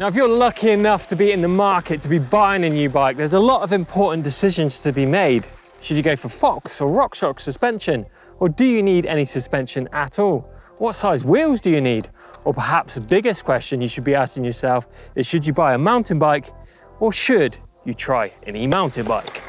Now, if you're lucky enough to be in the market to be buying a new bike, there's a lot of important decisions to be made. Should you go for Fox or RockShox suspension? Or do you need any suspension at all? What size wheels do you need? Or perhaps the biggest question you should be asking yourself is, should you buy a mountain bike or should you try an e-mountain bike?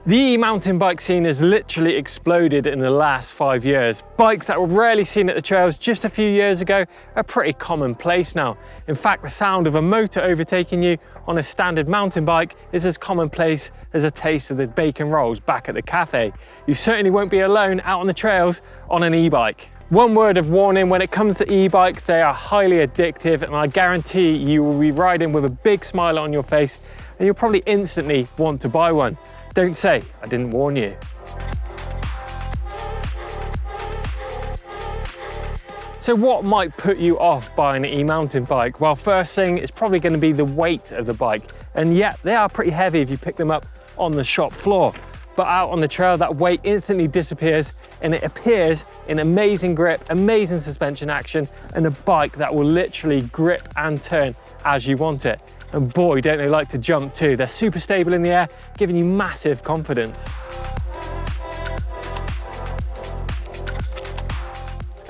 The e-mountain bike scene has literally exploded in the last 5 years. Bikes that were rarely seen at the trails just a few years ago are pretty commonplace now. In fact, the sound of a motor overtaking you on a standard mountain bike is as commonplace as a taste of the bacon rolls back at the cafe. You certainly won't be alone out on the trails on an e-bike. One word of warning, when it comes to e-bikes, they are highly addictive, and I guarantee you will be riding with a big smile on your face and you'll probably instantly want to buy one. Don't say I didn't warn you. So what might put you off buying an e-mountain bike? Well, first thing is probably going to be the weight of the bike. And yet they are pretty heavy if you pick them up on the shop floor. But out on the trail, that weight instantly disappears and it appears in amazing grip, amazing suspension action, and a bike that will literally grip and turn as you want it. And boy, don't they like to jump too. They're super stable in the air, giving you massive confidence.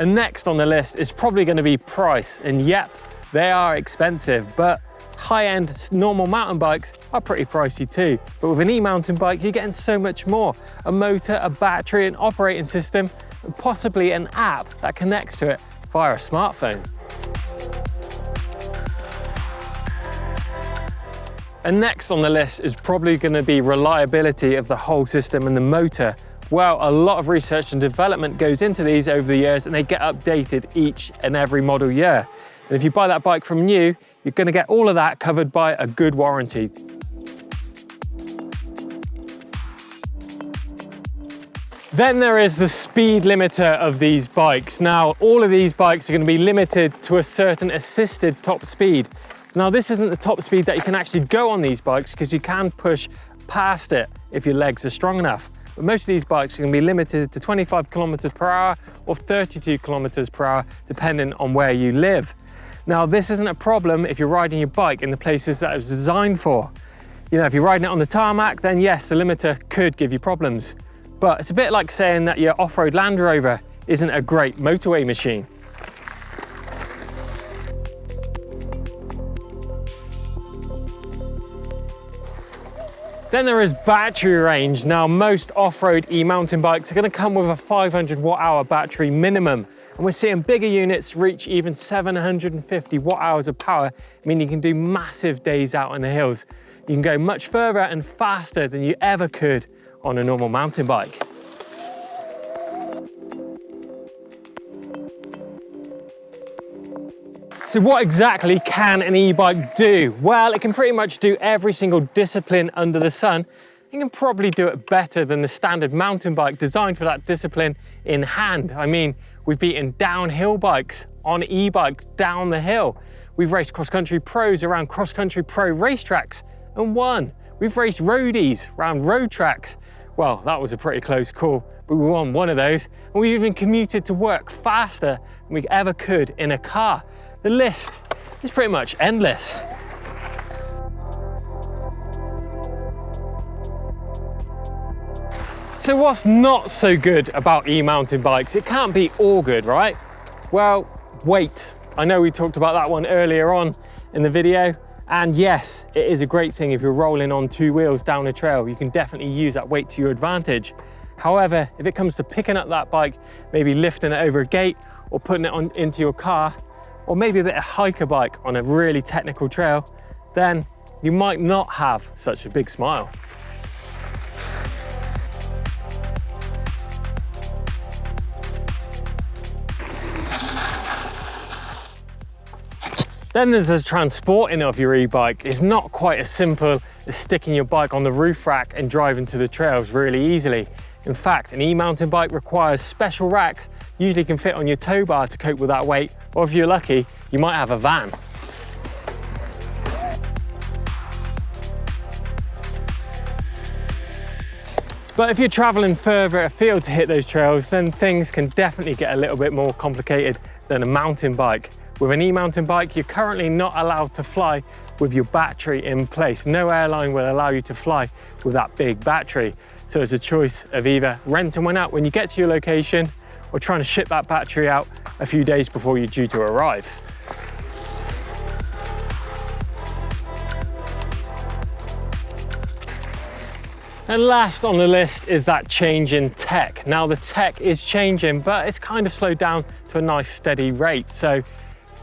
And next on the list is probably going to be price. And yep, they are expensive, but high-end normal mountain bikes are pretty pricey too. But with an e-mountain bike, you're getting so much more. A motor, a battery, an operating system, and possibly an app that connects to it via a smartphone. And next on the list is probably going to be reliability of the whole system and the motor. Well, a lot of research and development goes into these over the years, and they get updated each and every model year. And if you buy that bike from new, you're going to get all of that covered by a good warranty. Then there is the speed limiter of these bikes. Now, all of these bikes are going to be limited to a certain assisted top speed. Now, this isn't the top speed that you can actually go on these bikes, because you can push past it if your legs are strong enough. But most of these bikes are going to be limited to 25 kilometers per hour or 32 kilometers per hour, depending on where you live. Now, this isn't a problem if you're riding your bike in the places that it was designed for. You know, if you're riding it on the tarmac, then yes, the limiter could give you problems. But it's a bit like saying that your off-road Land Rover isn't a great motorway machine. Then there is battery range. Now, most off-road e-mountain bikes are going to come with a 500 watt-hour battery minimum. And we're seeing bigger units reach even 750 watt-hours of power, meaning you can do massive days out on the hills. You can go much further and faster than you ever could on a normal mountain bike. So what exactly can an e-bike do? Well, it can pretty much do every single discipline under the sun. You can probably do it better than the standard mountain bike designed for that discipline in hand. I mean, we've beaten downhill bikes on e-bikes down the hill. We've raced cross-country pros around cross-country pro racetracks and won. We've raced roadies around road tracks. Well, that was a pretty close call, but we won one of those. And we even commuted to work faster than we ever could in a car. The list is pretty much endless. So what's not so good about e-mountain bikes? It can't be all good, right? Well, weight. I know we talked about that one earlier on in the video. And yes, it is a great thing if you're rolling on two wheels down a trail. You can definitely use that weight to your advantage. However, if it comes to picking up that bike, maybe lifting it over a gate or putting it into your car, or maybe a bit of hiker bike on a really technical trail, then you might not have such a big smile. Then there's the transporting of your e-bike. It's not quite as simple as sticking your bike on the roof rack and driving to the trails really easily. In fact, an e-mountain bike requires special racks, usually can fit on your tow bar to cope with that weight, or if you're lucky, you might have a van. But if you're traveling further afield to hit those trails, then things can definitely get a little bit more complicated than a mountain bike. With an e-mountain bike, you're currently not allowed to fly with your battery in place. No airline will allow you to fly with that big battery. So it's a choice of either renting one out when you get to your location or trying to ship that battery out a few days before you're due to arrive. And last on the list is that change in tech. Now the tech is changing, but it's kind of slowed down to a nice steady rate. So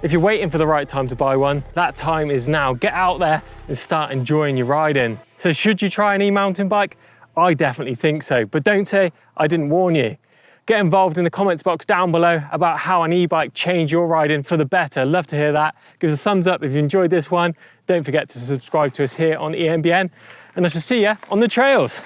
if you're waiting for the right time to buy one, that time is now. Get out there and start enjoying your riding. So should you try an e-mountain bike? I definitely think so, but don't say I didn't warn you. Get involved in the comments box down below about how an e-bike changed your riding for the better. Love to hear that. Give us a thumbs up if you enjoyed this one. Don't forget to subscribe to us here on EMBN, and I shall see you on the trails.